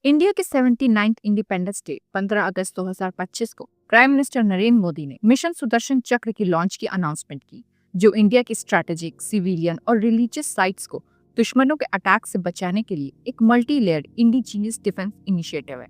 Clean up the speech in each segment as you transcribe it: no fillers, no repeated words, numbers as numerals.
India के 79th independence day 15 अगस्त 2025 को prime minister Narendra Modi ने मिशन सुदर्शन चक्र की लॉन्च की अनाउंसमेंट की, जो इंडिया की स्ट्रैटेजिक, सिविलियन और रिलीजियस साइट्स को दुश्मनों के अटैक से बचाने के लिए एक multi layered indigenous defence initiative है।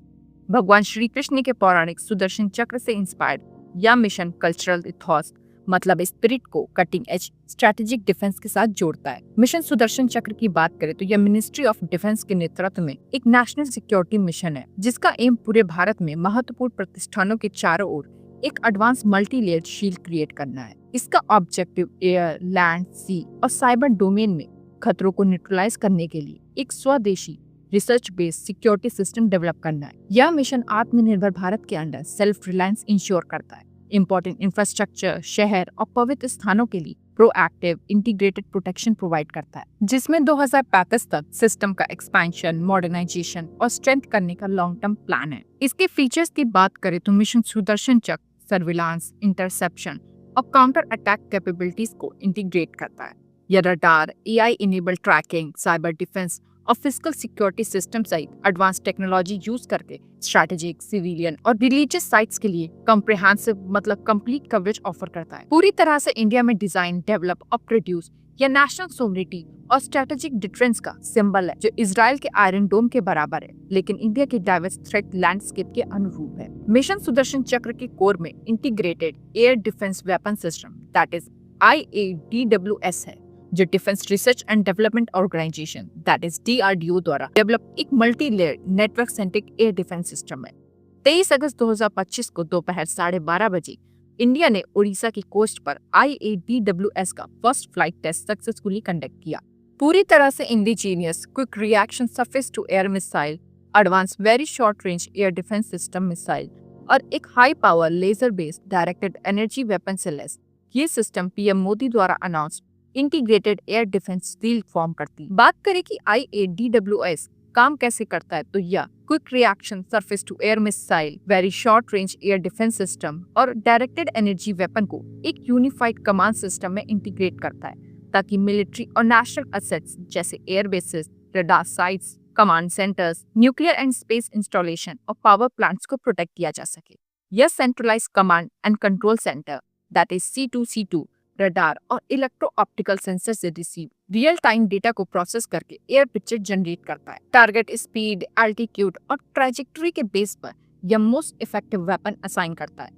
भगवान श्री कृष्ण के पौराणिक सुदर्शन चक्र से इंस्पायर्ड यह मिशन कल्चरल इथॉस मतलब स्पिरिट को कटिंग एज स्ट्रैटेजिक डिफेंस के साथ जोड़ता है। मिशन सुदर्शन चक्र की बात करें तो यह मिनिस्ट्री ऑफ डिफेंस के नेतृत्व में एक नेशनल सिक्योरिटी मिशन है, जिसका एम पूरे भारत में महत्वपूर्ण प्रतिष्ठानों के चारों ओर एक advance multi layered shield create करना है। इसका ऑब्जेक्टिव एयर, लैंड, सी और साइबर डोमेन में खतरों को न्यूट्रलाइज करने के लिए एक स्वदेशी research based security system develop करना है। यह मिशन आत्मनिर्भर भारत के अंडर सेल्फ रिलायंस इंश्योर करता है, इंपॉर्टेंट इंफ्रास्ट्रक्चर, शहर और पवित्र स्थानों के लिए प्रोएक्टिव इंटीग्रेटेड प्रोटेक्शन प्रोवाइड करता है, जिसमें 2035 तक सिस्टम का एक्सपेंशन, मॉडर्नाइजेशन और स्ट्रेंथ करने का लॉन्ग टर्म प्लान है। इसके फीचर्स की बात करें तो mission Sudarshan Chakra surveillance, interception और काउंटर अटैक कैपेबिलिटीज को इंटीग्रेट करता है। यह radar, AI enabled tracking, cyber defence और फिजिकल सिक्योरिटी सिस्टम सहित एडवांस टेक्नोलॉजी यूज करके स्ट्रैटेजिक, सिविलियन और रिलीजियस साइट्स के लिए कॉम्प्रिहेंसिव मतलब कंप्लीट कवरेज ऑफर करता है। पूरी तरह से इंडिया में डिजाइन, डेवलप और प्रोड्यूस यह नेशनल सोवरेनिटी और स्ट्रैटेजिक डिफेंस का सिंबल है, जो इजराइल के आयरन डोम के बराबर है, लेकिन इंडिया के डाइवर्स थ्रेट लैंडस्केप के अनुरूप है। मिशन सुदर्शन चक्र के कोर में integrated air defence weapon system that is IADWS है, जो defence research and development organisation that is DRDO द्वारा डेवलप एक multi layer network centric air defence system है। 23 अगस्त 2025 को दोपहर 12:30 बजे इंडिया ने उड़ीसा की कोस्ट पर IADWS का first flight test successfully conduct किया। पूरी तरह से indigenous quick reaction surface to air missile, advance very short range air defence system missile और एक high power laser based directed energy weapon से लैस ये सिस्टम पीएम मोदी द्वारा announced integrated air defence steel form करती है। बात करें कि IADWS काम कैसे करता है, तो यह quick reaction surface to air missile, very short range air defence system और डायरेक्टेड एनर्जी वेपन को एक यूनिफाइड कमांड सिस्टम में इंटीग्रेट करता है, ताकि मिलिट्री और नेशनल एसेट्स जैसे air bases, radar sites, command centres, nuclear and space installation और पावर प्लांट्स को प्रोटेक्ट किया जा सके। यह centralised command and control centre that is C2C2 radar और इलेक्ट्रो ऑप्टिकल सेंसर से रिसीव रियल टाइम डेटा को प्रोसेस करके एयर पिक्चर जनरेट करता है। टारगेट स्पीड, एल्टीट्यूड और ट्रैजेक्टरी के बेस पर यह मोस्ट इफेक्टिव वेपन असाइन करता है।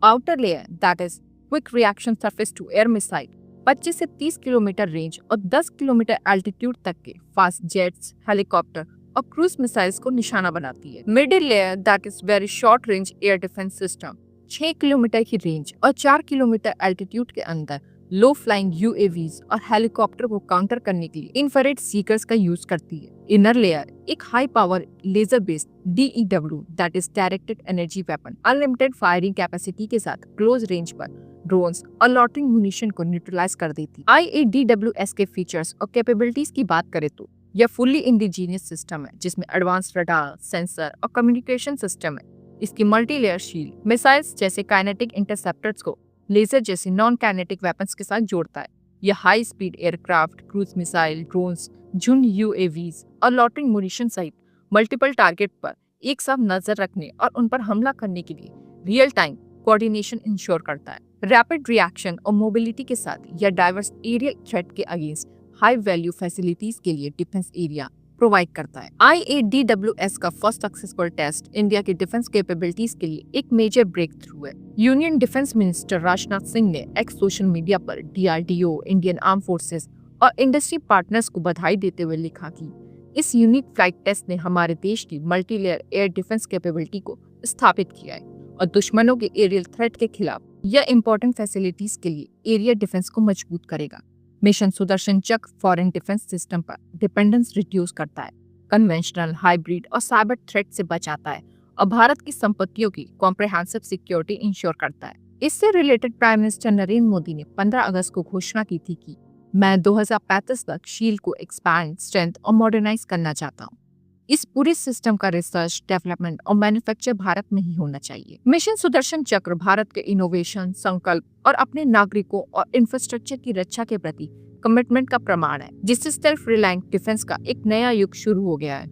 Outer layer that is quick reaction surface to air missile 25 से 30 किलोमीटर रेंज और 10 किलोमीटर एल्टीट्यूड तक के फास्ट जेट्स, हेलीकॉप्टर और क्रूज मिसाइल्स को निशाना बनाती है। Middle layer that is very short range air defence system 6 kilometre की रेंज और 4 किलोमीटर एल्टीट्यूड के अंदर लो फ्लाइंग UAVs और हेलीकॉप्टर को काउंटर करने के लिए इंफ्रारेड सीकर्स का यूज करती है। इनर लेयर एक high power laser based DEW that is directed energy weapon unlimited firing capacity के साथ क्लोज रेंज पर ड्रोन्स और लॉटरिंग म्यूनिशन को न्यूट्रलाइज कर देती है। IADWS के फीचर्स और कैपेबिलिटीज की बात करें तो यह फुल्ली इंडिजीनियस सिस्टम है, जिसमें एडवांस रडार, सेंसर और कम्युनिकेशन सिस्टम है। इसकी मल्टी लेयर शील्ड मिसाइल्स जैसे काइनेटिक इंटरसेप्टर्स को लेजर जैसे नॉन काइनेटिक वेपन्स के साथ जोड़ता है। यह high speed aircraft, cruise missile, drones, झुंड UAVs और लॉटरिंग म्यूनिशन सहित मल्टीपल टारगेट पर एक साथ नजर रखने और उन पर हमला करने के लिए रियल टाइम कोऑर्डिनेशन इंश्योर करता है। रैपिड रिएक्शन और मोबिलिटी के साथ यह डाइवर्स एरियल थ्रेट के अगेंस्ट हाई वैल्यू फैसिलिटीज के लिए डिफेंस एरिया प्रोवाइड करता है। IADWS का फर्स्ट सक्सेसफुल टेस्ट इंडिया के डिफेंस कैपेबिलिटीज के लिए एक मेजर ब्रेक थ्रू है। Union defence minister Rajnath Singh ने एक्स सोशल मीडिया पर DRDO, इंडियन आर्म फोर्सेस और इंडस्ट्री पार्टनर्स को बधाई देते हुए लिखा कि इस यूनिक फ्लाइट टेस्ट ने हमारे देश की multi layer air defence capability को स्थापित किया है और दुश्मनों के एरियल थ्रेट के खिलाफ यह इंपॉर्टेंट फैसिलिटीज के लिए एरिया डिफेंस को मजबूत करेगा। मिशन सुदर्शन चक्र फॉरेन डिफेंस सिस्टम पर डिपेंडेंस रिड्यूस करता है, कन्वेंशनल, हाइब्रिड और साइबर थ्रेट से बचाता है और भारत की संपत्तियों की कॉम्प्रिहेंसिव सिक्योरिटी इंश्योर करता है। इससे related prime minister Narendra Modi ने 15 अगस्त को घोषणा की थी कि मैं 2035 तक शील्ड को एक्सपैंड, स्ट्रेंथ और मॉडर्नाइज करना चाहता हूँ। इस पूरे सिस्टम का रिसर्च, डेवलपमेंट और मैन्युफैक्चर भारत में ही होना चाहिए। मिशन सुदर्शन चक्र भारत के इनोवेशन, संकल्प और अपने नागरिकों और इंफ्रास्ट्रक्चर की रक्षा के प्रति कमिटमेंट का प्रमाण है, जिससे सेल्फ रिलायंट डिफेंस का एक नया युग शुरू हो गया है।